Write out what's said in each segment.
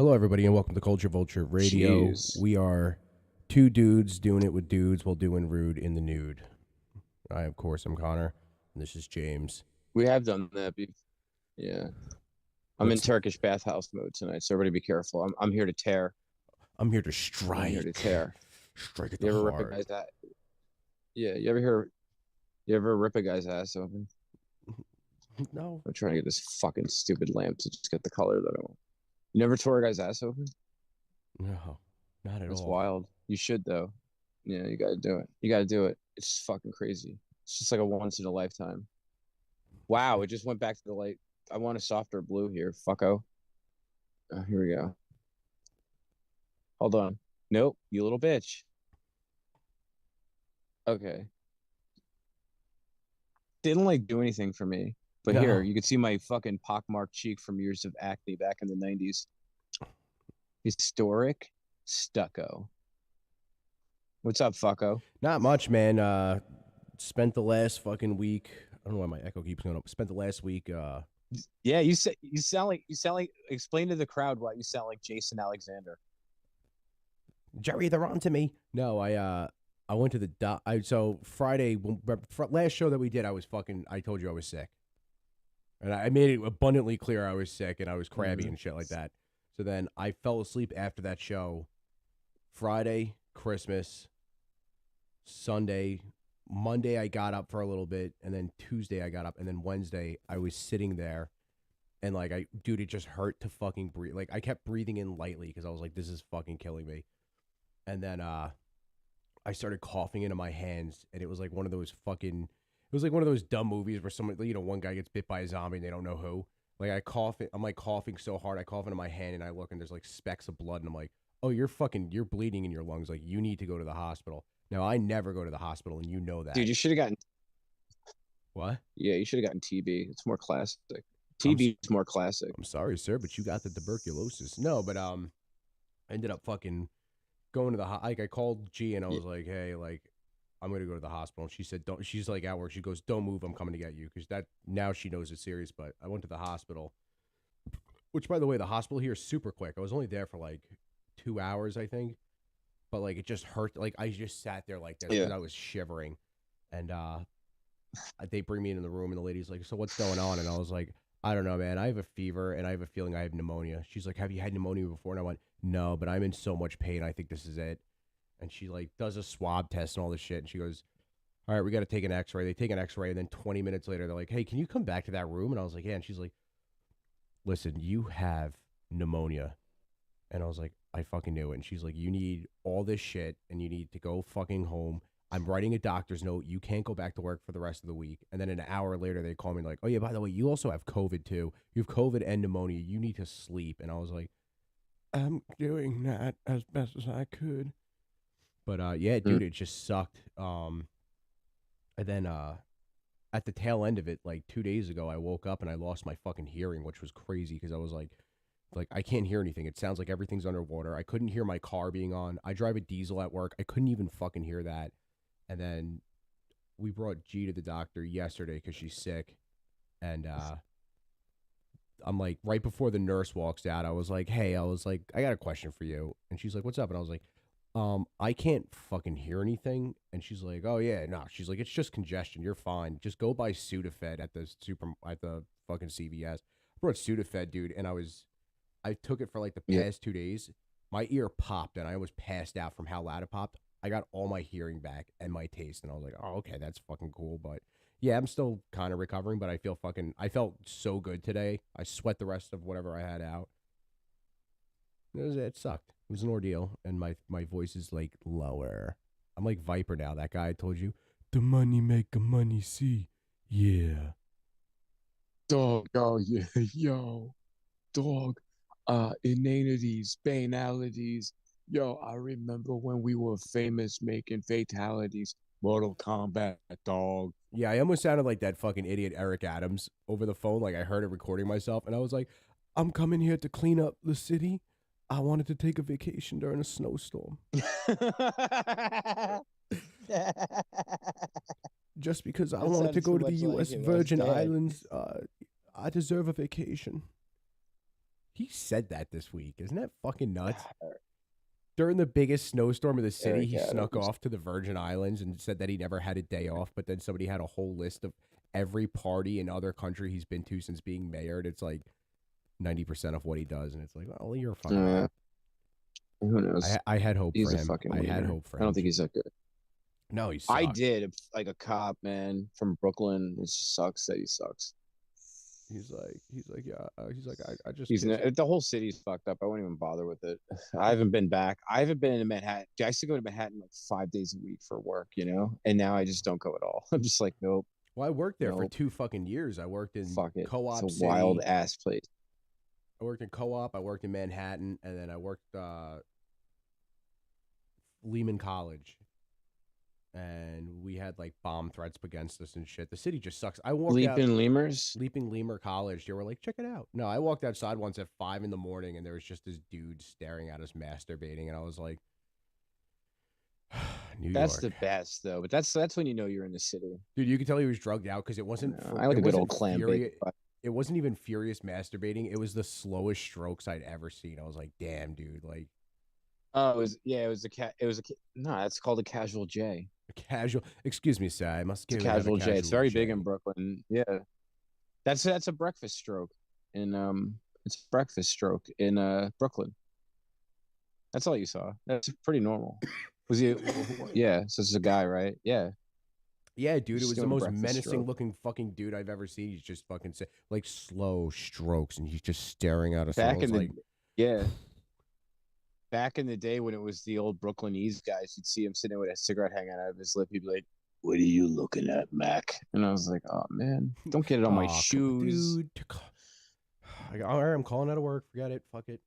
Hello, everybody, and welcome to Culture Vulture Radio. Jeez. We are two dudes doing it with dudes while doing rude in the nude. I, of course, am Connor, and this is James. We have done that. Yeah. I'm in Turkish bathhouse mode tonight, so everybody be careful. I'm here to tear. I'm here to strike. I'm here to tear. Strike at You the ever heart. rip a guy's ass? Yeah, you ever rip a guy's ass open? No. I'm trying to get this fucking stupid lamp to just get the color that I want. You never tore a guy's ass open? No, not at That's all. wild. You should, though. Yeah, you gotta do it. You gotta do it. It's fucking crazy. It's just like a once in a lifetime. Wow, it just went back to the light. I want a softer blue here, fucko. Here we go. Hold on. Nope, you little bitch. Okay. Didn't like do anything for me. But No. here, you can see my fucking pockmarked cheek from years of acne back in the 90s. Historic stucco. What's up, fucko? Not much, man. Spent the last fucking week. I don't know why my echo keeps going up. Spent the last week. Yeah, you sound like explain to the crowd why you sound like Jason Alexander. Jerry, they're on to me. No, I went to the so Friday last show that we did, I told you I was sick. And I made it abundantly clear I was sick and I was crabby and shit like that. So then I fell asleep after that show. Friday, Christmas, Sunday, Monday I got up for a little bit, and then Tuesday I got up, and then Wednesday I was sitting there, and dude, it just hurt to fucking breathe. Like I kept breathing in lightly because I was like, this is fucking killing me. And then I started coughing into my hands, and it was like one of those dumb movies where someone, one guy gets bit by a zombie and they don't know who. Like I'm like coughing so hard, I cough into my hand and I look and there's like specks of blood and I'm like, oh, you're bleeding in your lungs. Like you need to go to the hospital. Now I never go to the hospital and you know that. Dude, you should have gotten. What? Yeah, you should have gotten TB. It's more classic. TB is more classic. I'm sorry, sir, but you got the tuberculosis. No, but I ended up fucking going to the I called G and I was like, hey, like I'm gonna go to the hospital. And she said, don't. She's like at work. She goes, don't move. I'm coming to get you because now she knows it's serious. But I went to the hospital, which by the way, the hospital here is super quick. I was only there for like 2 hours, I think. But like it just hurt. Like I just sat there like this because I was shivering, and they bring me into the room and the lady's like, so what's going on? And I was like, I don't know, man. I have a fever and I have a feeling I have pneumonia. She's like, have you had pneumonia before? And I went, no, but I'm in so much pain. I think this is it. And she like does a swab test and all this shit. And she goes, all right, we got to take an x-ray. They take an x-ray. And then 20 minutes later, they're like, hey, can you come back to that room? And I was like, yeah. And she's like, listen, you have pneumonia. And I was like, I fucking knew it. And she's like, you need all this shit and you need to go fucking home. I'm writing a doctor's note. You can't go back to work for the rest of the week. And then an hour later, they call me like, oh yeah, by the way, you also have COVID too. You have COVID and pneumonia. You need to sleep. And I was like, I'm doing that as best as I could. But yeah, dude, it just sucked. And then at the tail end of it, like 2 days ago, I woke up and I lost my fucking hearing, which was crazy because I was like I can't hear anything. It sounds like everything's underwater. I couldn't hear my car being on. I drive a diesel at work. I couldn't even fucking hear that. And then we brought G to the doctor yesterday because she's sick. And I'm like, right before the nurse walks out, I was like, hey, I got a question for you. And she's like, what's up? And I was like, I can't fucking hear anything. And she's like, oh yeah, no. She's like, it's just congestion. You're fine. Just go buy Sudafed at the fucking CVS. I brought Sudafed, dude, and I took it for like the past 2 days. My ear popped and I almost passed out from how loud it popped. I got all my hearing back and my taste, and I was like, oh, okay, that's fucking cool. But yeah, I'm still kind of recovering, but I felt so good today. I sweat the rest of whatever I had out. It sucked. It was an ordeal, and my voice is like lower. I'm like Viper now. That guy I told you. The money make a money see. Yeah. Dog, oh yeah, yo. Dog. Inanities, banalities. Yo, I remember when we were famous making fatalities. Mortal Kombat, dog. Yeah, I almost sounded like that fucking idiot Eric Adams over the phone. Like I heard it recording myself, and I was like, I'm coming here to clean up the city. I wanted to take a vacation during a snowstorm. Just because I wanted to go to the U.S. Virgin Islands, I deserve a vacation. He said that this week. Isn't that fucking nuts? During the biggest snowstorm of the city, Eric he snuck Adams. off to the Virgin Islands and said that he never had a day off. But then somebody had a whole list of every party and other country he's been to since being mayor. And it's like 90% of what he does. And it's like, well, you're a fucking. Who knows? I had hope He's for a him. fucking I had wiener. hope for him. I don't think he's that good. No, he sucks. I did like a cop, man, from Brooklyn. It just sucks that he sucks. He's like, yeah. He's like, I just. The whole city's fucked up. I won't even bother with it. I haven't been back. I haven't been in Manhattan. I used to go to Manhattan like 5 days a week for work, you know, and now I just don't go at all. I'm just like, nope. Well, I worked there for 2 fucking years. I worked in Co-op. It's a wild ass place. I worked in Co-op. I worked in Manhattan, and then I worked Lehman College. And we had like bomb threats against us and shit. The city just sucks. I walked Leaping Lemur College. They were like, check it out. No, I walked outside once at 5 a.m, and there was just this dude staring at us masturbating, and I was like, New That's York. the best though. But that's when you know you're in the city. Dude, you could tell he was drugged out because it wasn't. I like a good old clam bake. It wasn't even furious masturbating. It was the slowest strokes I'd ever seen. I was like, damn, dude, like. Oh, it was a cat. No, that's called a casual J. A casual. Excuse me, sir. I must give a casual J. It's very big in Brooklyn. Yeah, that's a breakfast stroke, it's a breakfast stroke in Brooklyn. That's all you saw. That's pretty normal. Was he? Yeah. So it's a guy, right? Yeah. Yeah, dude. It was the most menacing looking fucking dude I've ever seen. He's just fucking like slow strokes, and he's just staring at us. Back in the day when it was the old Brooklynese guys, you'd see him sitting with a cigarette hanging out of his lip. He'd be like, "What are you looking at, Mac?" And I was like, "Oh man, don't get it on my shoes, dude." All right, I'm calling out of work. Forget it. Fuck it.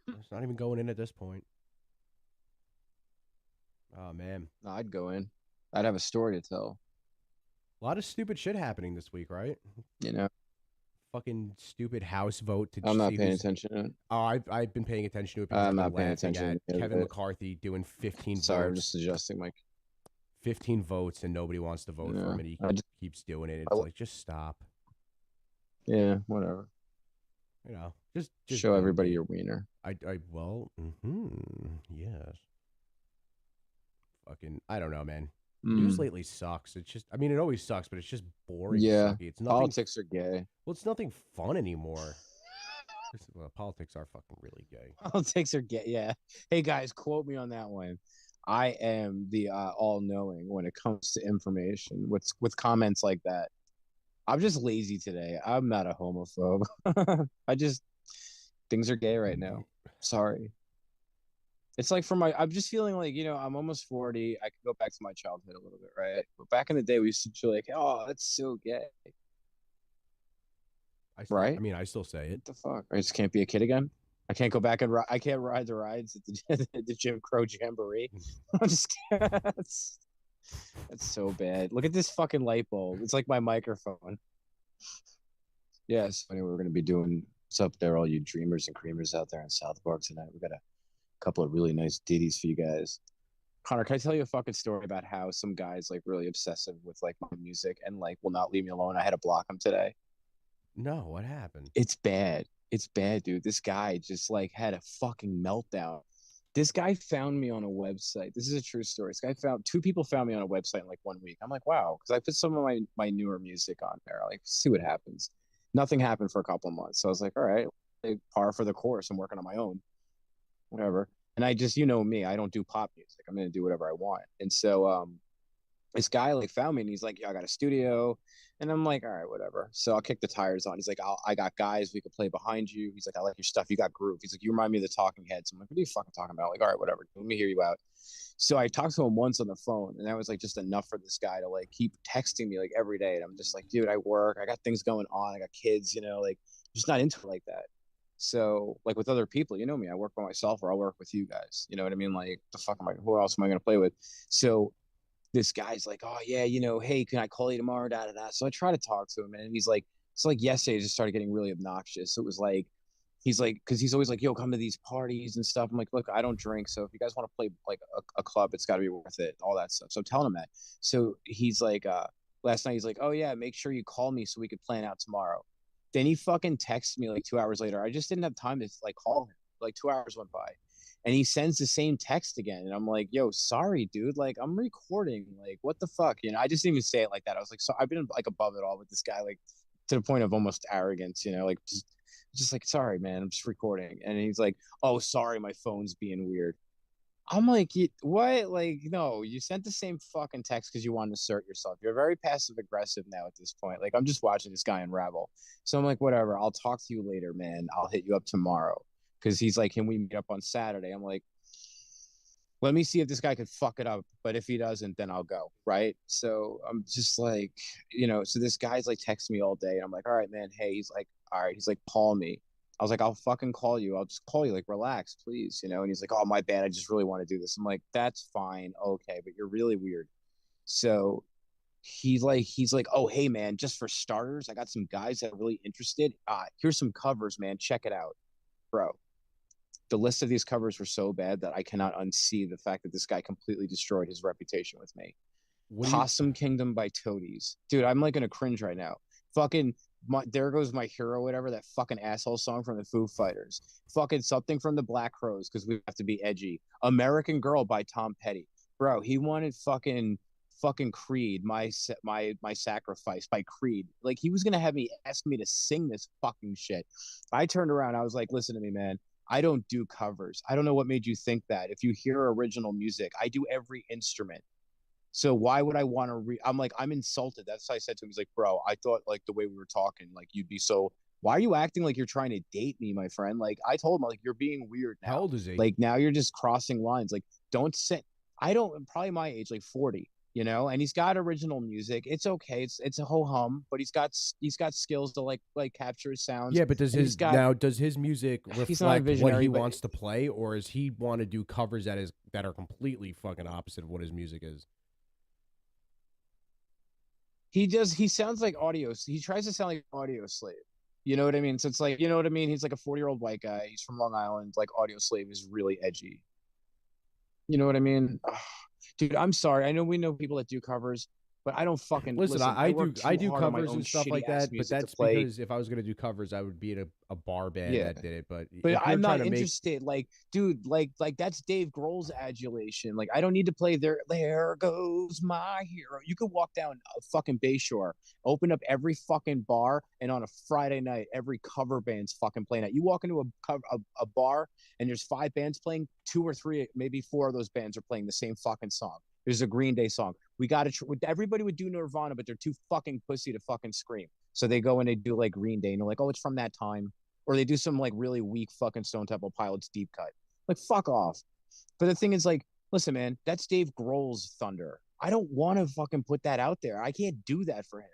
It's not even going in at this point. Oh man. No, I'd go in. I'd have a story to tell. A lot of stupid shit happening this week, right? You know. Fucking stupid House vote to. I'm not paying attention to it. Oh, I've been paying attention to it. I'm not paying attention to Kevin McCarthy doing 15 votes. Sorry, I'm just adjusting my 15 votes and nobody wants to vote for him, and he keeps doing it. It's like, just stop. Yeah, whatever. You know, just show everybody your wiener. Yes. Fucking, I don't know, man. News lately sucks. It's just, I mean, it always sucks, but it's just boring. Yeah, sucky. It's nothing, politics are gay. Well, it's nothing fun anymore. Well, politics are fucking really gay. Politics are gay. Yeah. Hey guys, quote me on that one. I am the all-knowing when it comes to information. With comments like that, I'm just lazy today. I'm not a homophobe. Things are gay right now. Sorry. It's like I'm just feeling like, you know, I'm almost 40. I could go back to my childhood a little bit, right? But back in the day, we used to feel like, oh, that's so gay. Right? I mean, I still say it. What the fuck? I just can't be a kid again? I can't go back and I can't ride the rides at the Jim Crow Jamboree. I'm just that's so bad. Look at this fucking light bulb. It's like my microphone. Yes. Anyway, we're going to be doing, what's up there, all you dreamers and creamers out there in South Park tonight. We got a couple of really nice ditties for you guys. Connor, can I tell you a fucking story about how some guy's like really obsessive with like my music and like will not leave me alone? I had to block him today. No, what happened? It's bad. It's bad, dude. This guy just like had a fucking meltdown. This guy found me on a website. This is a true story. This guy two people found me on a website in like 1 week. I'm like, wow, because I put some of my newer music on there. Like, see what happens. Nothing happened for a couple of months. So I was like, all right, par for the course. I'm working on my own. Whatever. And I just, you know me, I don't do pop music. I'm going to do whatever I want. And so this guy like found me and he's like, yeah, I got a studio. And I'm like, all right, whatever. So I'll kick the tires on. He's like, I got guys, we could play behind you. He's like, I like your stuff. You got groove. He's like, you remind me of the Talking Heads. I'm like, what are you fucking talking about? Like, all right, whatever. Let me hear you out. So I talked to him once on the phone, and that was like just enough for this guy to like keep texting me like every day. And I'm just like, dude, I work. I got things going on. I got kids, you know, like just not into it like that. So like with other people, you know me, I work by myself or I'll work with you guys. You know what I mean? Like who else am I going to play with? So this guy's like, oh yeah, you know, hey, can I call you tomorrow? Da, da, da. So I try to talk to him and he's like, it's like yesterday it just started getting really obnoxious. So it was like, he's like, cause he's always like, yo, come to these parties and stuff. I'm like, look, I don't drink. So if you guys want to play like a club, it's gotta be worth it. All that stuff. So I'm telling him that. So he's like, last night he's like, oh yeah, make sure you call me so we could plan out tomorrow. Then he fucking texts me like 2 hours later. I just didn't have time to like call him. Like 2 hours went by. And he sends the same text again. And I'm like, yo, sorry, dude. Like, I'm recording. Like, what the fuck? You know, I just didn't even say it like that. I was like, so I've been like above it all with this guy, like to the point of almost arrogance, you know, like just like, sorry, man, I'm just recording. And he's like, oh, sorry, my phone's being weird. I'm like, what? Like, no, you sent the same fucking text because you want to assert yourself. You're very passive aggressive now at this point. Like, I'm just watching this guy unravel. So I'm like, whatever. I'll talk to you later, man. I'll hit you up tomorrow. Because he's like, can we meet up on Saturday? I'm like, let me see if this guy could fuck it up. But if he doesn't, then I'll go. Right. So I'm just like, you know, so this guy's like texting me all day. And I'm like, all right, man. Hey, he's like, all right. He's like, call me. I was like, I'll fucking call you. I'll just call you. Like, relax, please. You know, and he's like, oh, my bad. I just really want to do this. I'm like, that's fine. Okay. But you're really weird. So he's like, oh, hey, man, just for starters, I got some guys that are really interested. Here's some covers, man. Check it out, bro. The list of these covers were so bad that I cannot unsee the fact that this guy completely destroyed his reputation with me. What do you? Possum Kingdom by Toadies. Dude, I'm like gonna cringe right now. Fucking There Goes My Hero, whatever, that fucking asshole song from the Foo Fighters. Fucking Something from the Black Crowes, because we have to be edgy. American Girl by Tom Petty. Bro, he wanted fucking Creed, my sacrifice by Creed. Like he was gonna have me ask me to sing this fucking shit. I turned around, I was like, listen to me, man. I don't do covers. I don't know what made you think that. If you hear original music, I do every instrument. So why would I want to I'm like, I'm insulted. That's what I said to him. He's like, bro, I thought like the way we were talking, like you'd be so, why are you acting like you're trying to date me, my friend? Like I told him, like, you're being weird How now. old is he? Like now you're just crossing lines. Like don't sit, I don't, probably my age, like 40, you know, and he's got original music. It's okay. It's a ho hum, but he's got skills to like capture his sounds. Yeah, but And does his music he's not a reflect what visionary, he but wants to play, or is he want to do covers that are completely fucking opposite of what his music is? he sounds like he tries to sound like audio slave, you know what I mean? So it's like, you know what I mean, he's like a 40-year-old white guy, he's from Long Island, like audio slave is really edgy, you know what I mean? Ugh. Dude, I'm sorry, I know we know people that do covers, but I don't fucking Listen, listen. I work I too do hard on my covers own and stuff shitty like ass that, but music to that's play. because if I was gonna do covers, I would be in a bar band Yeah, that did it. But but if you're I'm trying not to make, interested. Like, dude, like that's Dave Grohl's adulation. Like, I don't need to play There Goes My Hero. You could walk down a fucking Bayshore, open up every fucking bar, and on a Friday night, every cover band's fucking playing it. You walk into a bar and there's 5 bands playing, 2 or 3, maybe 4 of those bands are playing the same fucking song. There's a Green Day song. We got to. Everybody would do Nirvana, but they're too fucking pussy to fucking scream. So they go and they do like Green Day, and they're like, oh, it's from that time, or they do some like really weak fucking Stone Temple Pilots deep cut. Like fuck off. But the thing is, like, listen, man, that's Dave Grohl's thunder. I don't want to fucking put that out there. I can't do that for him.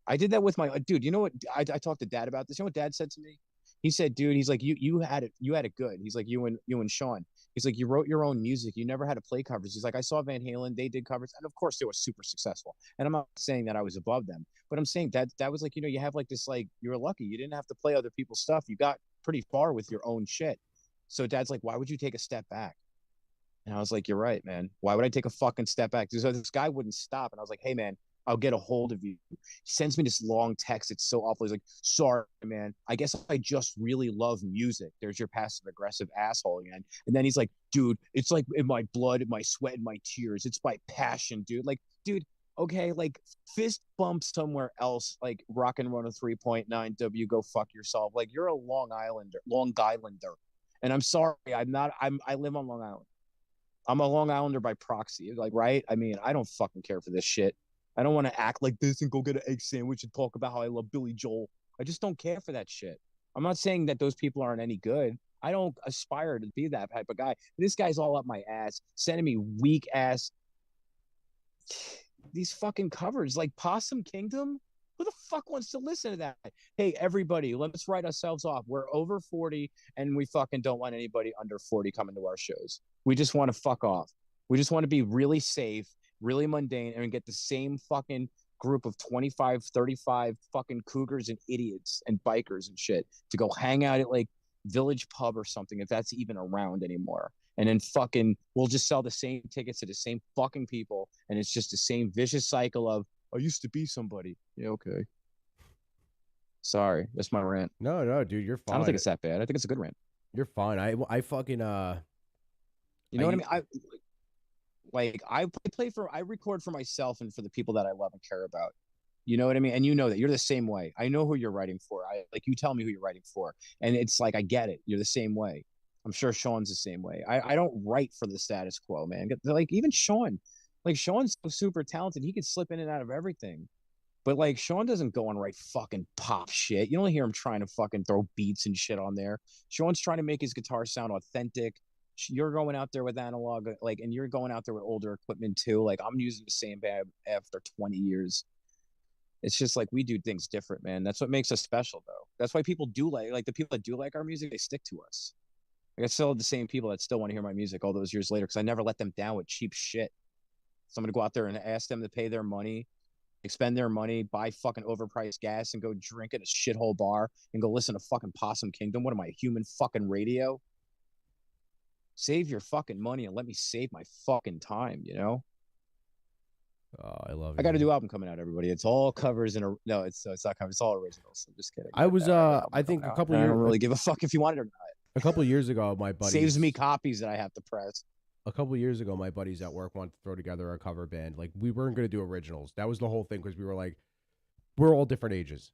I did that with my dude. You know what? I talked to Dad about this. You know what Dad said to me? He said, "Dude, he's like you had it good." He's like you and Sean. He's like you wrote your own music. You never had to play covers. He's like I saw Van Halen. They did covers, and of course they were super successful. And I'm not saying that I was above them, but I'm saying that was like, you know, you have like this, like, you were lucky. You didn't have to play other people's stuff. You got pretty far with your own shit. So Dad's like, why would you take a step back? And I was like, you're right, man. Why would I take a fucking step back? So this guy wouldn't stop. And I was like, hey, man, I'll get a hold of you. He sends me this long text. It's so awful. He's like, sorry, man. I guess I just really love music. There's your passive aggressive asshole again. And then he's like, dude, it's like in my blood, in my sweat, in my tears. It's my passion, dude. Like, dude, okay, like fist bump somewhere else, like Rock and Run a 3.9 W, go fuck yourself. Like you're a Long Islander. And I'm sorry, I live on Long Island. I'm a Long Islander by proxy, like, right? I mean, I don't fucking care for this shit. I don't want to act like this and go get an egg sandwich and talk about how I love Billy Joel. I just don't care for that shit. I'm not saying that those people aren't any good. I don't aspire to be that type of guy. This guy's all up my ass, sending me weak ass these fucking covers like Possum Kingdom. Who the fuck wants to listen to that? Hey, everybody, let's write ourselves off. We're over 40 and we fucking don't want anybody under 40 coming to our shows. We just want to fuck off. We just want to be really safe, really mundane, and get the same fucking group of 25, 35 fucking cougars and idiots and bikers and shit to go hang out at like Village Pub or something, if that's even around anymore. And then fucking we'll just sell the same tickets to the same fucking people, and it's just the same vicious cycle of I used to be somebody. Yeah, okay. Sorry, that's my rant. No, no, dude, you're I don't think fine. it's that bad. I think it's a good rant. You're fine. I fucking You know what I I mean? I record for myself and for the people that I love and care about. You know what I mean? And you know that you're the same way. I know who you're writing for. I like you tell me who you're writing for. And it's like I get it. You're the same way. I'm sure Sean's the same way. I don't write for the status quo, man. Like even Sean, like Sean's so super talented. He could slip in and out of everything. But like Sean doesn't go and write fucking pop shit. You don't hear him trying to fucking throw beats and shit on there. Sean's trying to make his guitar sound authentic. You're going out there with analog, like, and you're going out there with older equipment too. Like I'm using the same bag after 20 years. It's just like we do things different, man. That's what makes us special, though. That's why people do like the people that do like our music. They stick to us. Like I still have the same people that still want to hear my music all those years later because I never let them down with cheap shit. So I'm gonna go out there and ask them to pay their money, expend their money, buy fucking overpriced gas, and go drink at a shithole bar and go listen to fucking Possum Kingdom. What am I, human fucking radio? Save your fucking money and let me save my fucking time, you know? oh, I love I got a you. new album coming out, everybody. It's all covers and no, it's not covers. It's all originals. I'm just kidding. I But was I got an album I coming think out. And I don't really give a fuck if you want it or not. a couple years ago Saves me copies that I have to press. a couple years ago my buddies at work wanted to throw together a cover band. Like we weren't going to do originals. That was the whole thing because we were like we're all different ages.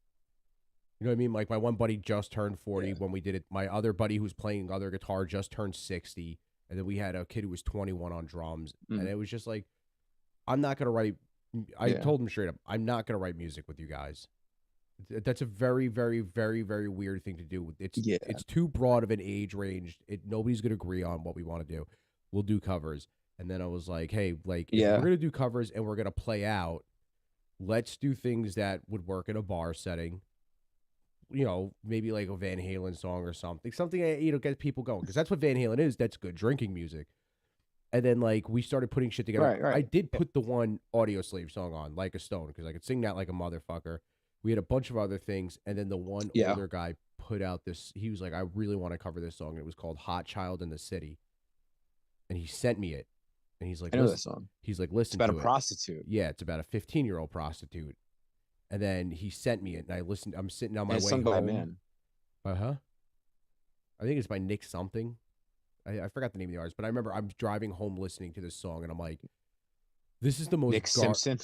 You know what I mean? Like my one buddy just turned 40 Yeah. when we did it. My other buddy who's playing other guitar just turned 60. And then we had a kid who was 21 on drums. Mm. And it was just like, I'm not going to write. I Yeah. told him straight up, I'm not going to write music with you guys. That's a very, very, very, very weird thing to do. It's too broad of an age range. Nobody's going to agree on what we want to do. We'll do covers. And then I was like, hey, like, if we're going to do covers and we're going to play out, let's do things that would work in a bar setting. You know, maybe like a Van Halen song or something that, you know, get people going. Because that's what Van Halen is. That's good drinking music. And then, like, we started putting shit together. Right. I did put the one Audio Slave song on, Like a Stone, because I could sing that like a motherfucker. We had a bunch of other things. And then the one older guy put out this, he was like, I really want to cover this song. And it was called Hot Child in the City. And he sent me it. And he's like, I know that song. He's like, listen to it. It's about a prostitute. Yeah, it's about a 15-year-old prostitute. And then he sent me it, and I listened. I'm sitting on my way sung home. by man. I think it's by Nick something. I forgot the name of the artist, but I remember I'm driving home listening to this song, and I'm like, this is the most... Nick Simpson.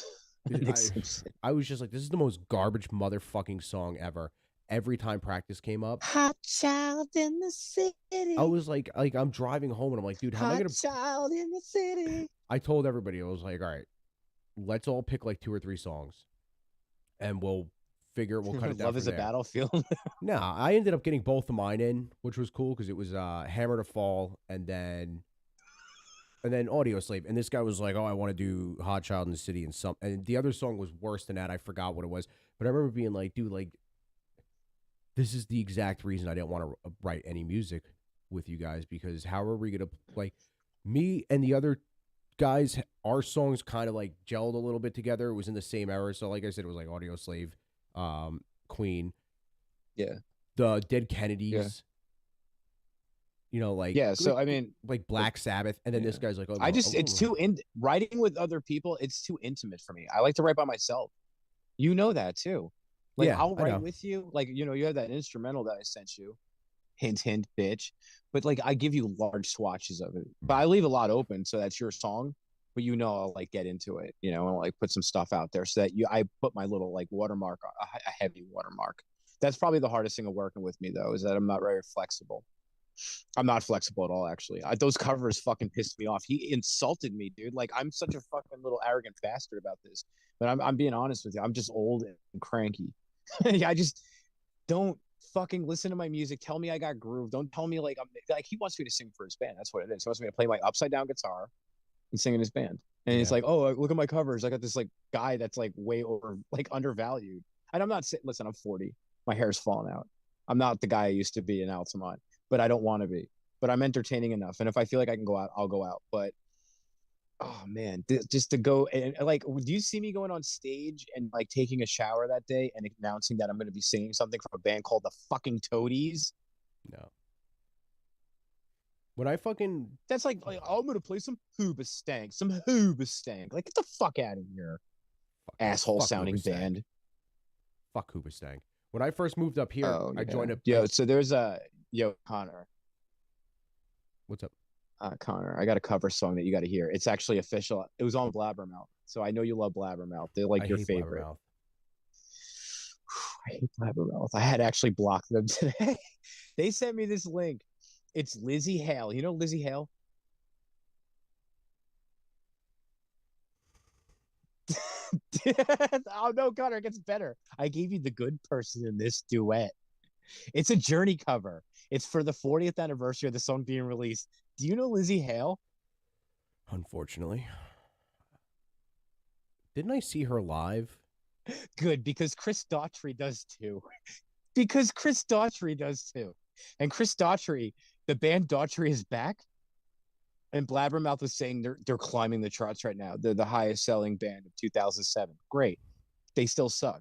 Nick Simpson. I was just like, this is the most garbage motherfucking song ever. Every time practice came up. Hot child in the city. I was like I'm driving home, and I'm like, dude, how am I going to... Hot child in the city. I told everybody, I was like, all right, let's all pick like 2 or 3 songs. And we'll cut it down. Love is a battlefield. No, I ended up getting both of mine in, which was cool because it was Hammer to Fall and then Audio Slave. And this guy was like, oh, I want to do Hot Child in the City and the other song was worse than that. I forgot what it was. But I remember being like, dude, like, this is the exact reason I didn't want to write any music with you guys, because how are we going to, like, me and the other guys, our songs kind of like gelled a little bit together. It was in the same era. So like I said, it was like Audio Slave, Queen, the Dead Kennedys, you know, like, so I mean, like Black Sabbath. And then this guy's like, oh, no, it's too writing with other people. It's too intimate for me. I like to write by myself. You know that too. Like I'll write with you. Like, you know, you have that instrumental that I sent you. Hint, hint, bitch. But like, I give you large swatches of it, but I leave a lot open, so that's your song. But you know, I'll like get into it, you know, and like put some stuff out there so that I put my little like watermark, a heavy watermark. That's probably the hardest thing of working with me, though, is that I'm not very flexible. I'm not flexible at all, actually. Those covers fucking pissed me off. He insulted me, dude. Like, I'm such a fucking little arrogant bastard about this. But I'm being honest with you. I'm just old and cranky. I just don't fucking listen to my music. Tell me I got groove. Don't tell me like he wants me to sing for his band. That's what it is. He wants me to play my upside down guitar and sing in his band. And it's like, oh, look at my covers. I got this like guy that's like way over, like undervalued. And I'm not listen, I'm 40. My hair's falling out. I'm not the guy I used to be in Altamont, but I don't want to be. But I'm entertaining enough. And if I feel like I can go out, I'll go out. But oh man, just to go and like, do you see me going on stage and like taking a shower that day and announcing that I'm going to be singing something from a band called the fucking Toadies? No. When I fucking... That's like I'm going to play some Hoobastank. Like, get the fuck out of here. Asshole sounding band. Fuck Hoobastank. When I first moved up here, Oh I yeah. joined a. Yo, so there's a Connor. What's up? Connor, I got a cover song that you got to hear. It's actually official. It was on Blabbermouth, so I know you love Blabbermouth. They're like I your hate favorite. Blabbermouth. I hate Blabbermouth. I had actually blocked them today. They sent me this link. It's Lizzie Hale. You know Lizzie Hale? Oh no, Connor, it gets better. I gave you the good person in this duet. It's a Journey cover. It's for the 40th anniversary of the song being released. Do you know Lizzie Hale? Unfortunately, didn't I see her live? Good, because Chris Daughtry does too. Because Chris Daughtry does too. And Chris Daughtry, the band Daughtry is back. And Blabbermouth was saying they're climbing the charts right now. They're the highest selling band of 2007. Great. They still suck.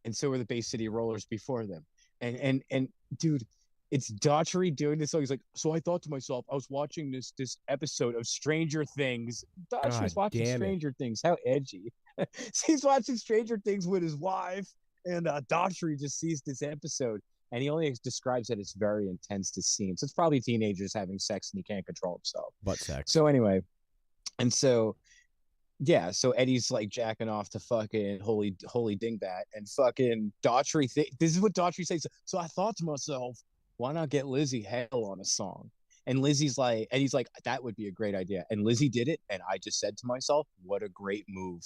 And so were the Bay City Rollers before them. And dude, it's Daughtry doing this song. He's like, so I thought to myself, I was watching this episode of Stranger Things. God Daughtry's watching damn it. Stranger Things. How edgy. He's watching Stranger Things with his wife, and Daughtry just sees this episode, and he only describes that it's very intense to scene. So it's probably teenagers having sex, and he can't control himself. Butt sex. So anyway, and so yeah, so Eddie's like jacking off to fucking holy dingbat, and fucking Daughtry. This is what Daughtry says. So I thought to myself, why not get Lizzie Hale on a song? And Lizzie's like, Eddie's like, that would be a great idea. And Lizzie did it, and I just said to myself, what a great move.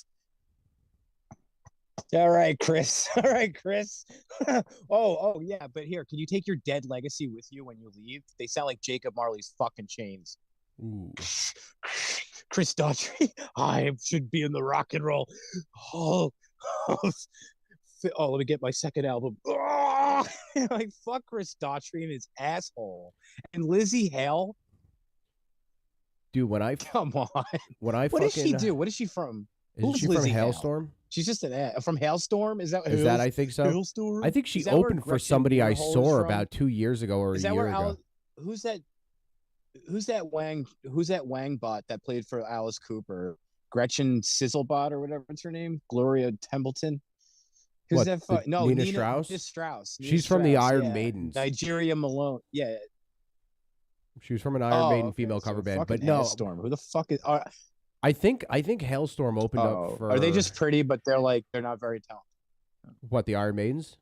All right, Chris. All right, Chris. Oh, yeah. But here, can you take your dead legacy with you when you leave? They sound like Jacob Marley's fucking chains. Ooh. Chris Daughtry, I should be in the rock and roll. Oh, let me get my second album. Like, fuck Chris Daughtry and his asshole. And Lizzie Hale. Dude, come on. What does she do? What is she from? Isn't she Lizzie from Hale? Hailstorm? She's just from Hailstorm. Is that I think so? Hailstorm? I think she opened for somebody I saw about 2 years ago or a year ago. Who's that? Who's that Wang bot that played for Alice Cooper? Gretchen Sizzlebot or whatever it's her name? Gloria Templeton. Who's that? No, Nina Strauss. She's from the Iron Maidens. Nigeria Malone. Yeah. She was from an Iron Maiden female cover band, but no. Hailstorm. Who the fuck is? I think Hailstorm opened up for. Are they just pretty, but they're not very talented? What, the Iron Maidens?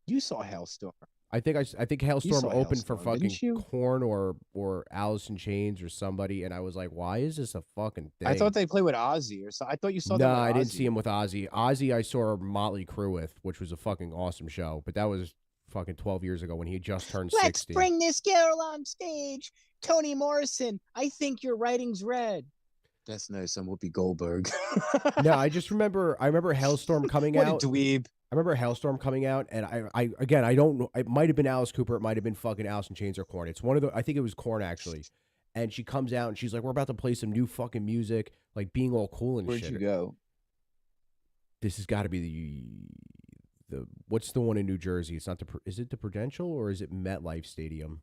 You saw Hailstorm. I think Hailstorm opened for fucking Korn or Alice in Chains or somebody, and I was like, why is this a fucking thing? I thought they played with Ozzy or something. I thought you saw. No, I didn't see him with Ozzy. Ozzy, I saw Motley Crue with, which was a fucking awesome show, but that was fucking 12 years ago when he just turned 60. Let's bring this girl on stage, Toni Morrison. I think your writing's red. That's nice. I'm Whoopi Goldberg. No, I remember Hailstorm coming out. What a dweeb. I remember Hailstorm coming out, and I don't know. It might have been Alice Cooper. It might have been fucking Alice in Chains or Korn. It's one of the. I think it was Korn actually. And she comes out and she's like, "We're about to play some new fucking music, like being all cool and shit." Where'd you go? This has got to be the what's the one in New Jersey? It's not the. Is it the Prudential or is it MetLife Stadium?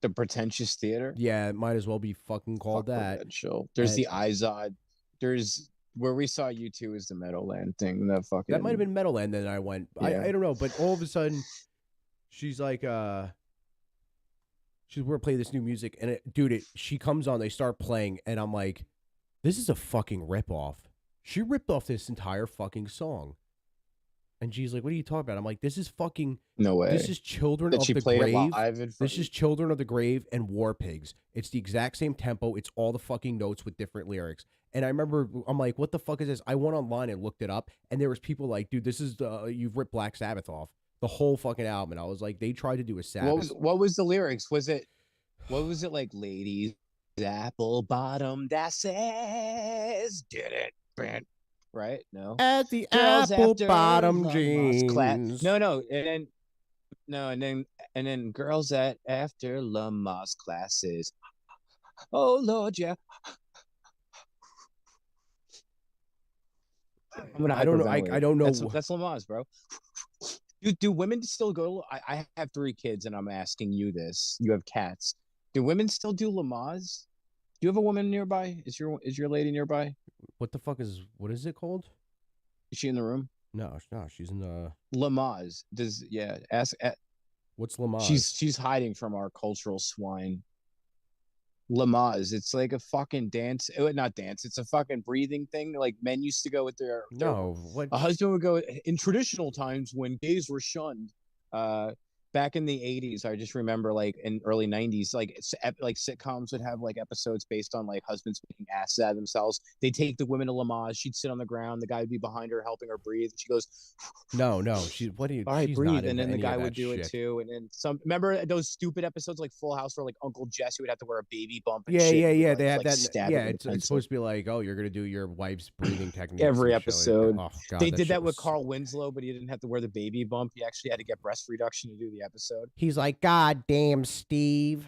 The Pretentious Theater. Yeah, it might as well be fucking called that. Prudential. There's the Izod. There's. Where we saw you two is the Meadowland thing. That might have been Meadowland. Then I went. Yeah. I don't know, but all of a sudden, she's like, we're gonna play this new music, and she comes on. They start playing, and I'm like, this is a fucking ripoff. She ripped off this entire fucking song, and she's like, what are you talking about? I'm like, this is fucking no way. This is Children of the Grave. This is Children of the Grave and War Pigs. It's the exact same tempo. It's all the fucking notes with different lyrics. And I remember, I'm like, what the fuck is this? I went online and looked it up, and there was people like, dude, this is, you've ripped Black Sabbath off. The whole fucking album. And I was like, they tried to do a Sabbath. What was the lyrics? What was it like, ladies, apple bottom dasses, did it, right? No. At the apple bottom jeans. No, and then girls at after Lamar's classes. Oh, Lord, yeah. I don't know. That's Lamaze, bro. Do women still go? I have 3 kids, and I'm asking you this. You have cats. Do women still do Lamaze? Do you have a woman nearby? Is your lady nearby? What is it called? Is she in the room? No, no, she's in the. Lamaze. Ask. What's Lamaze? She's hiding from our cultural swine. Lamaze. It's like a fucking dance. Not dance. It's a fucking breathing thing. Like men used to go with their No, what? a husband would go in traditional times when gays were shunned. Uh, Back in the 80s, I just remember like in early 90s, like sitcoms would have like episodes based on like husbands making asses out of themselves. They'd take the women to Lamaze. She'd sit on the ground. The guy would be behind her, helping her breathe. And she goes, No, she's what do you? all right, She's not breathe. And into then the any of guy would that do it shit. too. And then some, remember those stupid episodes like Full House where like Uncle Jesse would have to wear a baby bump and Yeah, shit. yeah, And yeah. like, They have like that. stab Yeah, it with it's a pencil. supposed to be like, oh, you're gonna do your wife's breathing techniques. Every and shit episode. like that. Oh god, They that did shit that with was Carl Winslow, but he didn't have to wear the baby bump. He actually had to get breast reduction to do the episode. He's like, God damn, Steve.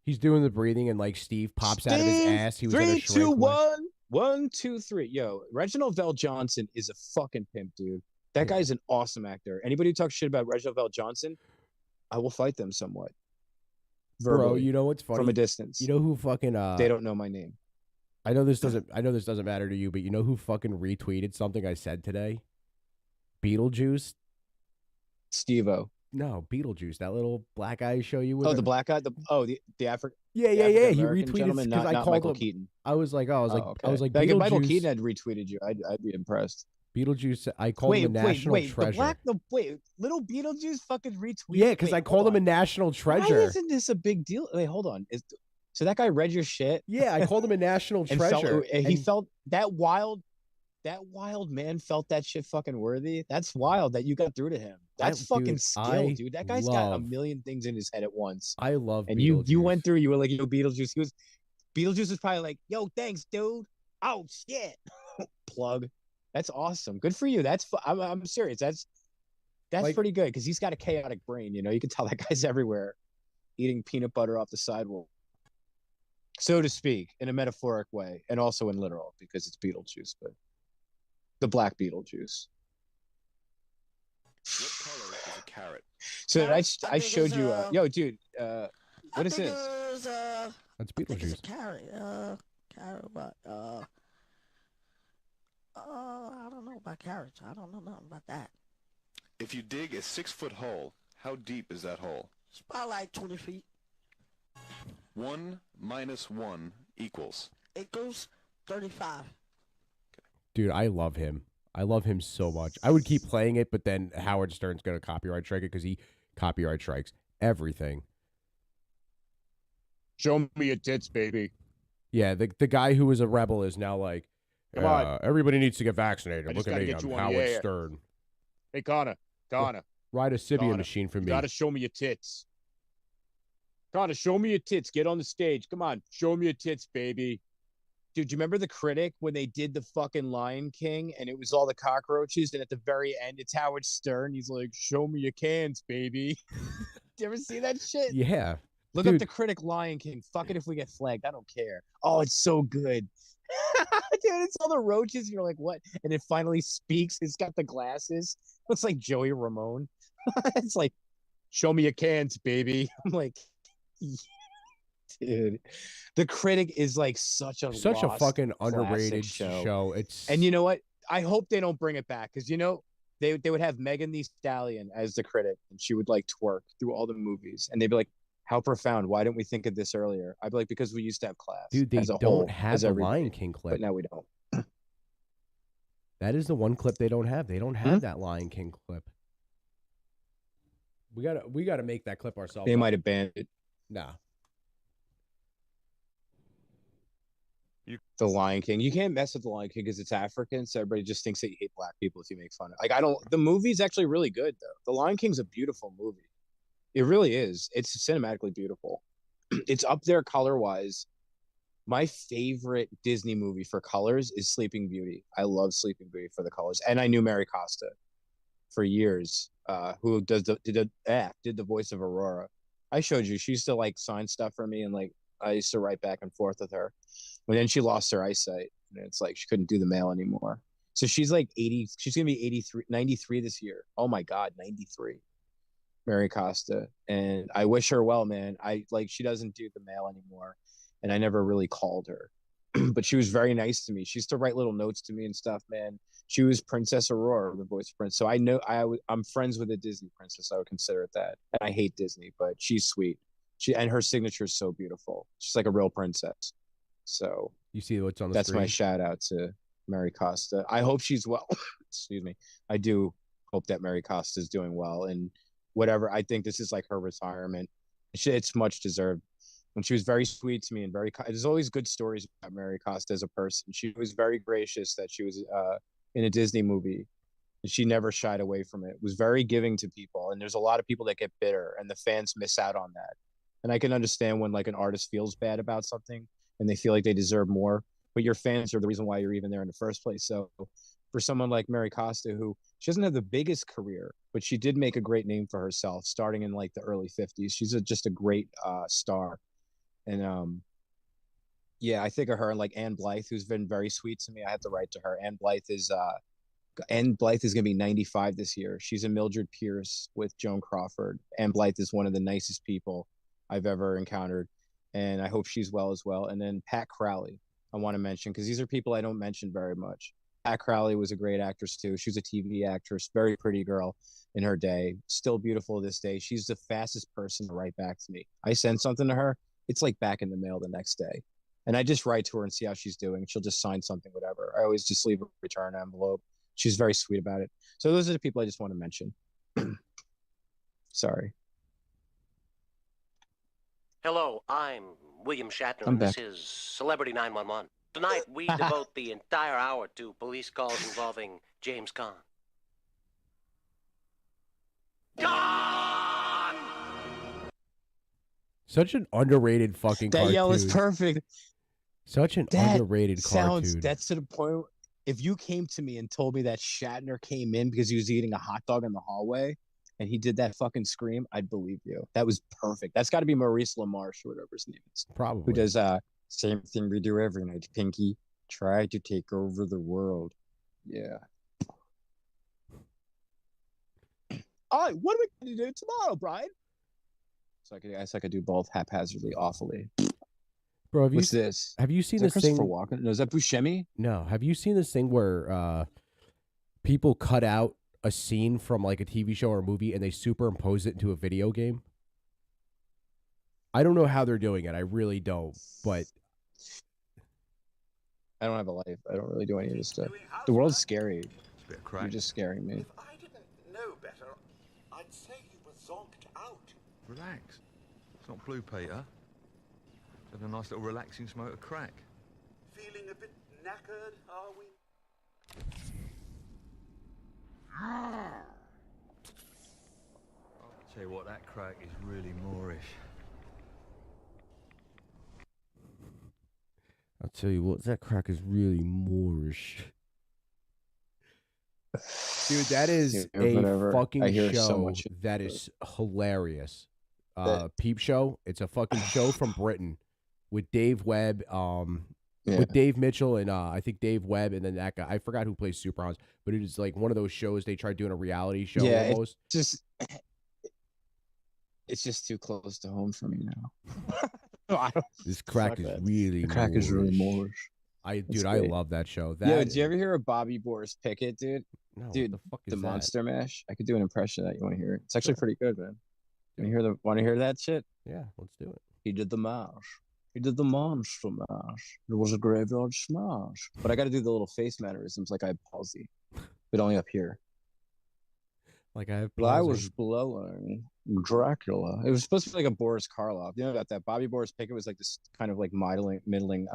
He's doing the breathing, and like Steve pops out of his ass. He was at a 3, 2, shrink. 1, 1, 2, 3. Yo, Reginald Vell Johnson is a fucking pimp, dude. That guy's an awesome actor. Anybody who talks shit about Reginald Vell Johnson, I will fight them somewhat. Verbally, bro, you know what's funny? From a distance. You know who fucking they don't know my name. I know this doesn't matter to you, but you know who fucking retweeted something I said today? Beetlejuice. Steve-O. No, Beetlejuice, that little black guy show you with. Oh, the black guy. The African. Yeah. He retweeted because I called Michael him. Keaton. I was like, okay. I was like, if Beetlejuice, Michael Keaton had retweeted you, I'd be impressed. Beetlejuice. I called him a national treasure. Little Beetlejuice fucking retweeted. Yeah, because I called him a national treasure. Why isn't this a big deal? Wait, hold on. So that guy read your shit? Yeah, I called him a national treasure. He felt that wild man felt that shit fucking worthy. That's wild that you got through to him. That's fucking skill, dude. That guy's got a million things in his head at once. I love and Beetlejuice. you went through, you were like, yo, Beetlejuice. Beetlejuice was probably like, yo, thanks, dude. Oh shit. Plug. That's awesome. Good for you. I'm serious. That's like, pretty good because he's got a chaotic brain, you know. You can tell that guy's everywhere eating peanut butter off the sidewalk. So to speak, in a metaphoric way, and also in literal, because it's Beetlejuice, but the black Beetlejuice. What color is a carrot? So I showed you, yo, dude, what is this? That's Beetlejuice. It's a carrot. Carrot, but I don't know about carrots. I don't know nothing about that. If you dig a 6-foot hole, how deep is that hole? It's about like 20 feet. 1 minus 1 equals? It goes 35. Dude, I love him. I love him so much. I would keep playing it, but then Howard Stern's going to copyright strike it because he copyright strikes everything. Show me your tits, baby. Yeah, the guy who was a rebel is now like, everybody needs to get vaccinated. Look at me, I'm Howard Stern. Hey, Connor. Ride a Sibian machine for me. You gotta show me your tits. Connor, show me your tits. Get on the stage. Come on, show me your tits, baby. Dude, do you remember the Critic when they did the fucking Lion King and it was all the cockroaches and at the very end it's Howard Stern. He's like, show me your cans, baby. You ever see that shit? Yeah. Look up the Critic Lion King. Fuck it if we get flagged. I don't care. Oh, it's so good. Dude, it's all the roaches. You're like, what? And it finally speaks. It's got the glasses. Looks like Joey Ramone. It's like, show me your cans, baby. I'm like, dude, the Critic is like such a fucking underrated show. And you know what? I hope they don't bring it back because you know they would have Megan Thee Stallion as the Critic and she would like twerk through all the movies and they'd be like, how profound. Why didn't we think of this earlier? I'd be like, because we used to have class. Dude, they don't have the Lion King clip. But now we don't. That is the one clip they don't have. They don't have that Lion King clip. We gotta make that clip ourselves. They might have banned it. Nah. The Lion King. You can't mess with the Lion King because it's African, so everybody just thinks that you hate black people if you make fun of it. Like the movie's actually really good though. The Lion King's a beautiful movie. It really is. It's cinematically beautiful. It's up there color-wise. My favorite Disney movie for colors is Sleeping Beauty. I love Sleeping Beauty for the colors. And I knew Mary Costa for years, who did the voice of Aurora. I showed you. She used to like sign stuff for me, and like I used to write back and forth with her. And then she lost her eyesight, and it's like she couldn't do the mail anymore. So she's like 80. She's gonna be 93 this year. Oh my God, 93. Mary Costa, and I wish her well, man. She doesn't do the mail anymore, and I never really called her, but she was very nice to me. She used to write little notes to me and stuff, man. She was Princess Aurora, the voice of Prince. So I know I'm friends with a Disney princess. I would consider it that. And I hate Disney, but she's sweet. And her signature is so beautiful. She's like a real princess. So You see what's on the that's screen? my shout out to Mary Costa. I hope she's well. Excuse me. I do hope that Mary Costa is doing well, and whatever. I think this is like her retirement. It's much deserved. And she was very sweet to me and very. There's always good stories about Mary Costa as a person. She was very gracious that she was in a Disney movie, and she never shied away from it. Was very giving to people, and there's a lot of people that get bitter, and the fans miss out on that. And I can understand when like an artist feels bad about something and they feel like they deserve more, but your fans are the reason why you're even there in the first place. So for someone like Mary Costa, who she doesn't have the biggest career, but she did make a great name for herself starting in like the early 50s. She's just a great star. And yeah, I think of her and like Anne Blythe, who's been very sweet to me. I have to write to her. Anne Blythe is going to be 95 this year. She's a Mildred Pierce with Joan Crawford. Anne Blythe is one of the nicest people I've ever encountered, and I hope she's well as well. And then Pat Crowley, I want to mention, because these are people I don't mention very much. Pat Crowley was a great actress too. She was a TV actress, very pretty girl in her day, still beautiful this day. She's the fastest person to write back to me. I send something to her, it's like back in the mail the next day. And I just write to her and see how she's doing. She'll just sign something, whatever. I always just leave a return envelope. She's very sweet about it. So those are the people I just want to mention. Sorry. Hello, I'm William Shatner, I'm and this back. is Celebrity 911. Tonight, we devote the entire hour to police calls involving James Caan. Gone! Such an underrated fucking That cartoon. yell is perfect. Such an That underrated sounds, cartoon. that's to the point. If you came to me and told me that Shatner came in because he was eating a hot dog in the hallway and he did that fucking scream, I'd believe you. That was perfect. That's got to be Maurice LaMarche or whatever his name is. Probably. Who does same thing we do every night, Pinky. Try to take over the world. Yeah. All right, what are we going to do tomorrow, Brian? So I could do both haphazardly, awfully. Bro, What's this? Have you seen Is that this thing? Christopher Walken? No, is that Buscemi? No. Have you seen this thing where people cut out a scene from like a TV show or a movie and they superimpose it into a video game? I don't know how they're doing it. I really don't. But I don't have a life. I don't really do any of this stuff. The world's scary. It's a bit of crack. You're just scaring me. If I didn't know better, I'd say you were zonked out. Relax. It's not Blue Peter. It's a nice little relaxing smoke of crack. Feeling a bit knackered, are we? I'll tell you what, that crack is really Moorish. I'll tell you what, that crack is really Moorish. Dude, that is a fucking show that is hilarious. Peep Show. It's a fucking show from Britain with Dave Webb, with Dave Mitchell and I think Dave Webb, and then that guy. I forgot who plays Super Hans, but it is like one of those shows they tried doing a reality show almost. It's just too close to home for me now. This crack is really crack is really Moorish. I love that show. Yo, did you ever hear of Bobby Boris Pickett, dude? No, dude, what the fuck is the that? Monster Mash. I could do an impression of that. You want to hear it? It's actually pretty good, man. Want to hear that shit? Yeah, let's do it. He did the mash. He did the monster mash. It was a graveyard smash. But I got to do the little face mannerisms like I have palsy, but only up here. Like I have. I was blowing Dracula. It was supposed to be like a Boris Karloff. You know about that? Bobby Boris Pickett was like this kind of like middling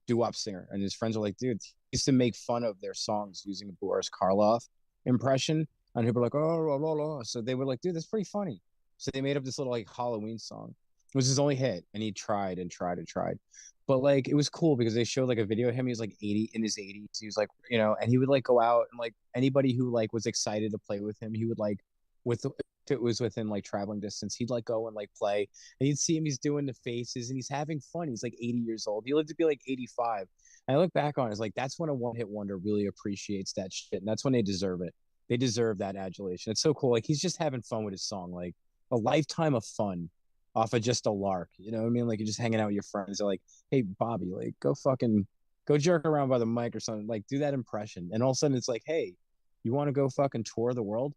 doo-wop singer, and his friends were like, dude, he used to make fun of their songs using a Boris Karloff impression, and people were like, oh, la, la, la. So they were like, dude, that's pretty funny. So they made up this little like Halloween song. It was his only hit, and he tried and tried and tried. But like it was cool because they showed like a video of him. He was like 80 in his 80s. He was like, you know, and he would like go out and like anybody who like was excited to play with him, he would like if it was within like traveling distance, he'd like go and like play, and you'd see him. He's doing the faces and he's having fun. He's like 80 years old. He lived to be like 85. And I look back on it, it's like that's when a one-hit wonder really appreciates that shit, and that's when they deserve it. They deserve that adulation. It's so cool. Like he's just having fun with his song, like a lifetime of fun. off of just a lark. You know what I mean? Like you're just hanging out with your friends. They're like, hey, Bobby, like go jerk around by the mic or something. Like do that impression. And all of a sudden it's like, hey, you want to go fucking tour the world?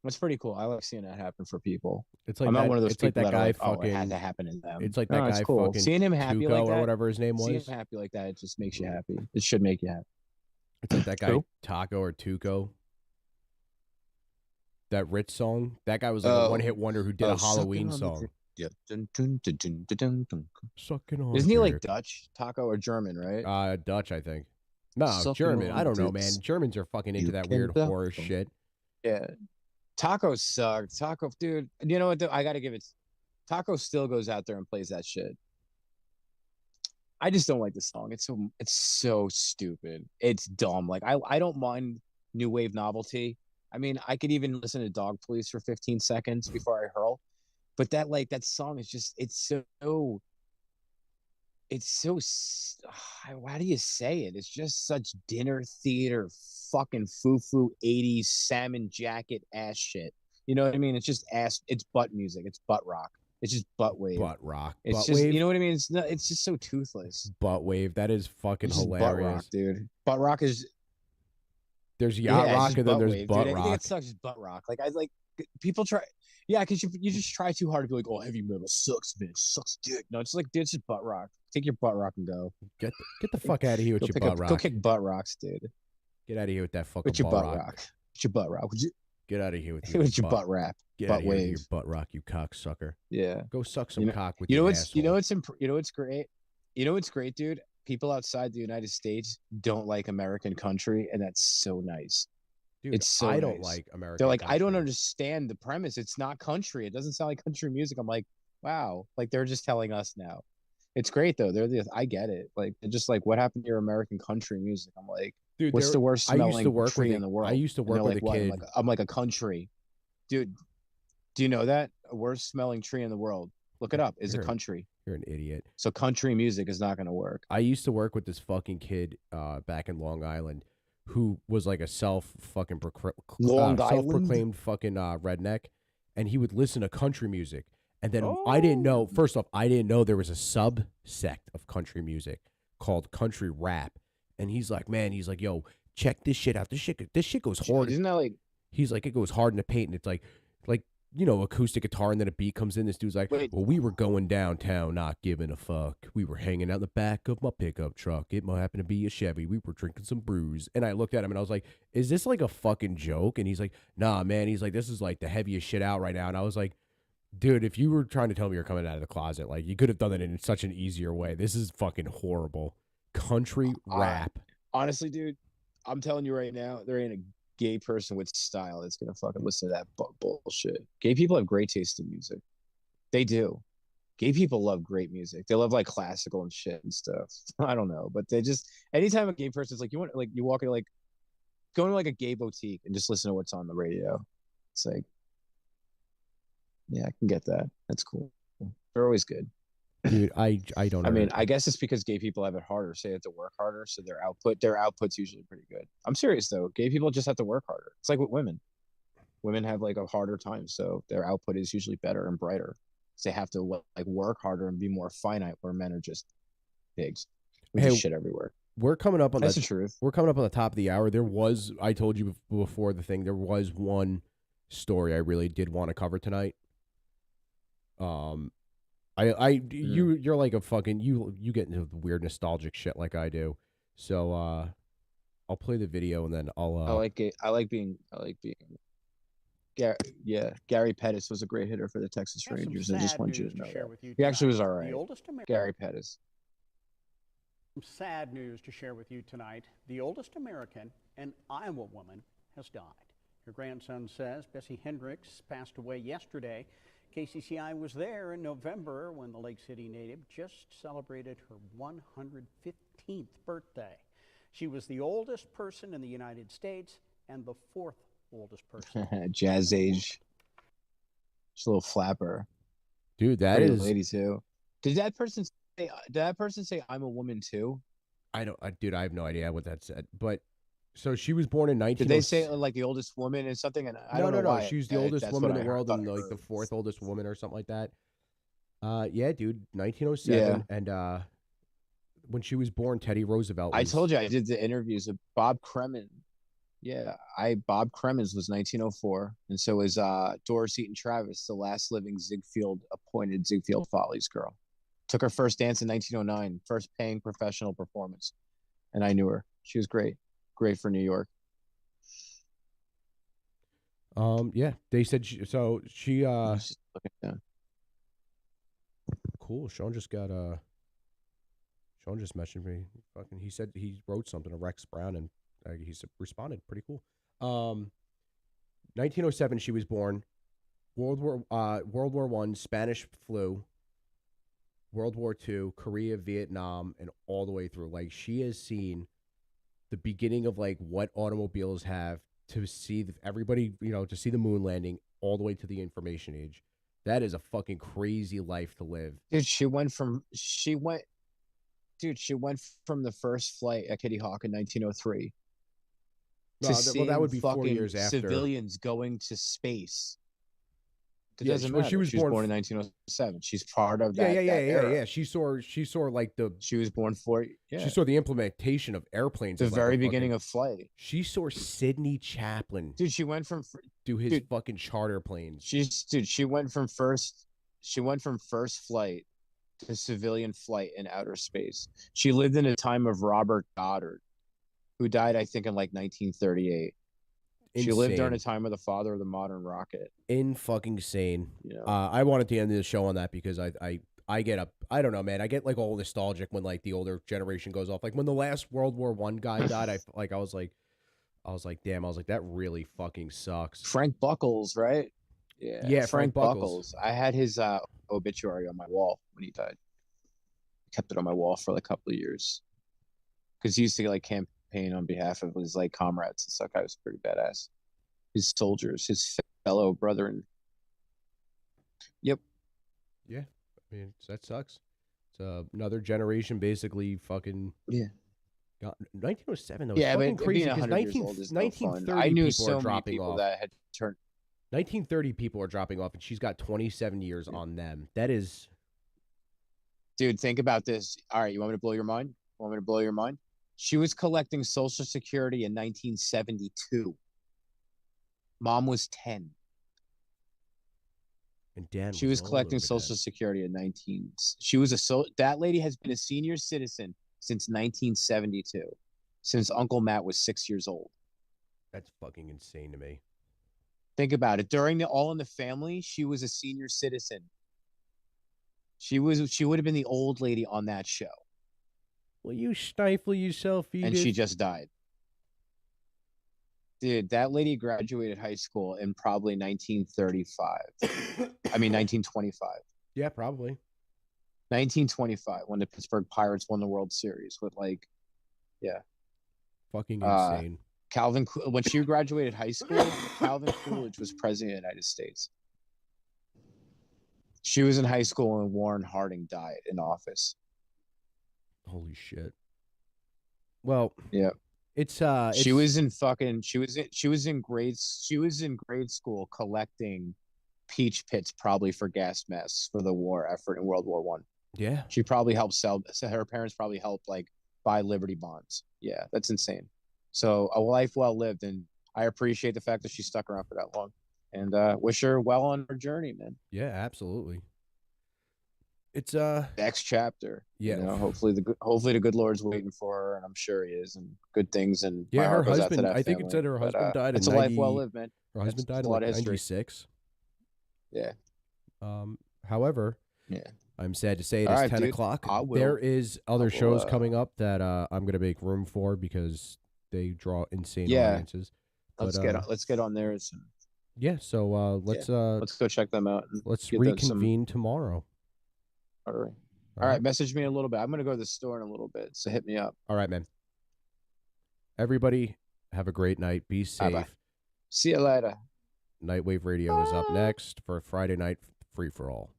That's pretty cool. I like seeing that happen for people. It's like I'm not that. one of those It's like people that that are guy like, oh, it fucking. had to happen in them. It's like No, that it's guy cool. fucking Seeing him happy Tuco like or that, whatever his name seeing was. him happy like that, it just makes you happy. It should make you happy. It's like that guy Who? Taco or Tuco. That Rich song. That guy was like a one-hit wonder who did a Halloween song. Yeah. Sucking on. Isn't he like Dutch, Taco, or German, right? Dutch, I think. No, Sucking German. on I don't know, dicks. man. Germans are fucking into You that can weird tell. horror shit. Yeah. Taco sucked. Taco, dude. You know what? Though? I gotta give it. Taco still goes out there and plays that shit. I just don't like the song. It's so stupid. It's dumb. Like I don't mind new wave novelty. I mean, I could even listen to Dog Police for 15 seconds before I hurl. But that song is just how do you say it? It's just such dinner theater fucking foo-foo 80s salmon jacket ass shit. You know what I mean? It's just ass. It's butt music. It's butt rock. It's just butt wave. Butt rock. It's butt just wave. You know what I mean? It's just so toothless. Butt wave. That is fucking It's just hilarious. butt rock, dude. Butt rock is There's yacht it's rock just and then butt there's wave, butt dude. I think rock. it sucks. Just butt rock. Like I like people try. Yeah, because you just try too hard to be like, oh, heavy metal sucks, bitch, sucks dick. No, it's like, dude, it's just butt rock. Take your butt rock and go. Get the fuck out of here with your butt rock. Go kick butt rocks, dude. Get out of here with that fucking With your butt butt rock. rock. With your butt rock. Would you? Get out of here with your With your butt rap. Get butt out of here with your wave. butt rock, you cocksucker. Yeah. Go suck some You know- cock with You know your what's asshole. you know what's great? You know what's great, dude? People outside the United States don't like American country, and that's so nice. Dude, it's so I don't nice. like American They're like, I don't country. understand the premise. It's not country. It doesn't sound like country music. I'm like, wow. Like they're just telling us now. It's great though. I get it. Like they're just like, what happened to your American country music? I'm like, Dude, what's the worst I used to smelling work tree with in the world? I used to And work they're with like, a what? kid. I'm like a country. Dude, do you know that? A worst smelling tree in the world. Look it up. Is a You're- country. You're an idiot. So country music is not going to work. I used to work with this fucking kid back in Long Island who was like a self-proclaimed fucking redneck, and he would listen to country music. And then I didn't know, first off, I didn't know there was a subsect of country music called country rap. And he's like, man, he's like, yo, check this shit out. This shit goes hard. Isn't that like, He's like, it goes hard in the paint, and it's like, you know, acoustic guitar, and then a beat comes in. This dude's like, Wait. well, we were going downtown, not giving a fuck. We were hanging out in the back of my pickup truck. It might happen to be a Chevy. We were drinking some brews. And I looked at him, and I was like, is this like a fucking joke? And he's like, nah, man. He's like, this is like the heaviest shit out right now. And I was like, dude, if you were trying to tell me you're coming out of the closet, like, you could have done it in such an easier way. This is fucking horrible. Country rap. honestly, dude, I'm telling you right now, there ain't a gay person with style that's gonna fucking listen to that bullshit. Gay people have great taste in music. They do. Gay people love great music. They love like classical and shit and stuff. I don't know, but they just anytime a gay person's like, you want like you walk in like go into like a gay boutique and just listen to what's on the radio. It's like, yeah, I can get that. That's cool. They're always good. Dude, I don't know. I mean, I guess it's because gay people have it harder, so they have to work harder, so their output's usually pretty good. I'm serious though. Gay people just have to work harder. It's like with women. Women have like a harder time, so their output is usually better and brighter. So they have to like work harder and be more finite, where men are just pigs. We Hey, just shit everywhere. we're coming up on That's that. the truth. We're coming up on the top of the hour. I told you before the thing, there was one story I really did want to cover tonight. You're like a fucking, you get into weird nostalgic shit like I do. So, I'll play the video and then I'll, I like being. Gary Pettis was a great hitter for the Texas I have some Rangers. I just sad want you news to know share that. with you He actually was tonight. all right. The oldest American. Gary Pettis. Some sad news to share with you tonight. The oldest American, an Iowa woman, has died. Her grandson says Bessie Hendricks passed away yesterday. KCCI was there in November when the Lake City native just celebrated her 115th birthday. She was the oldest person in the United States and the fourth oldest person. Jazz age. Just a little flapper. dude, that Pretty is, lady too. Did that person say I'm a woman too? dude, I have no idea what that said, but so she was born in 19. Did they say like the oldest woman and something? And I don't know why. She was the oldest That's woman what in the I world thought and I like the heard. fourth oldest woman or something like that. Yeah, dude, 1907, and when she was born, Teddy Roosevelt I was. told you I did the interviews with Bob Kremen. Yeah, Bob Kremens was 1904, and so is Doris Eaton Travis, the last living Ziegfeld appointed Ziegfeld Follies girl. Took her first dance in 1909, first paying professional performance, and I knew her. She was great, great for New York. Yeah, they said she. Just looking down. Cool. Sean just messaged me. Fucking, he said he wrote something to Rex Brown, and he responded. Pretty cool. 1907, she was born. World War I, Spanish flu. World War II, Korea, Vietnam, and all the way through. Like, she has seen the beginning of like what automobiles have to see everybody, to see the moon landing all the way to the information age. That is a fucking crazy life to live. Dude, she went from the first flight at Kitty Hawk in 1903 to seeing that would be 4 fucking years after. civilians going to space. It Yeah, doesn't well, matter. she was born in 1907. She's part of that. Yeah. She saw like the. She was born for. Yeah. She saw the implementation of airplanes. The as, like, very beginning of flight. She saw Sidney Chaplin. Dude, she went from do his fucking charter planes. She went from first flight to civilian flight in outer space. She lived in a time of Robert Goddard, who died, I think, in like 1938. Insane. She lived during a time of the father of the modern rocket. Fucking sane. Yeah. I wanted to end the show on that because I get up. I don't know, man. I get like all nostalgic when like the older generation goes off. Like when the last World War I guy died, I was like, damn. I was like, that really fucking sucks. Frank Buckles, right? Yeah. Yeah, Frank Buckles. I had his obituary on my wall when he died. Kept it on my wall for like a couple of years because he used to like campaign on behalf of his like comrades and stuff. I was pretty badass. His soldiers, his fellow brethren. Yep. Yeah, I mean that sucks. It's another generation basically fucking. Yeah. 1907 though. Yeah, fucking but crazy being because 100 years old is no 1930 fun. I knew people so are many dropping people off. that had turned. 1930 people are dropping off, and she's got 27 years on them. That is. Dude, think about this. All right, you want me to blow your mind? She was collecting Social Security in 1972. Mom was 10. And Dan. She was collecting Social Security in 19. She was that lady has been a senior citizen since 1972, since Uncle Matt was 6 years old. That's fucking insane to me. Think about it. During the All in the Family, she was a senior citizen. She would have been the old lady on that show. Will you stifle yourself, Edith? And she just died. Dude, that lady graduated high school in probably 1935. 1925. Yeah, probably. 1925, when the Pittsburgh Pirates won the World Series with Fucking insane. When she graduated high school, Calvin Coolidge was president of the United States. She was in high school when Warren Harding died in office. Holy shit. Well, yeah. She was in grade school collecting peach pits probably for gas masks for the war effort in World War One. Yeah. She probably helped sell. So her parents probably helped like buy Liberty bonds. Yeah, that's insane. So a life well lived, and I appreciate the fact that she stuck around for that long, and wish her well on her journey, man. Yeah, absolutely. It's next chapter. Yeah. You know, hopefully the good Lord's waiting for her, and I'm sure he is, and good things. And yeah, her husband. I think it said her husband died. It's a life well lived, man. Her husband died in like 96. Yeah. However, yeah. I'm sad to say it is 10 o'clock. There is other shows coming up that I'm gonna make room for because they draw insane audiences. Let's get on there. Yeah. So let's go check them out. Let's reconvene tomorrow. All right. Message me in a little bit. I'm gonna go to the store in a little bit, so hit me up. All right, man. Everybody, have a great night. Be safe. Bye-bye. See you later. Nightwave Radio is up next for Friday Night Free for All.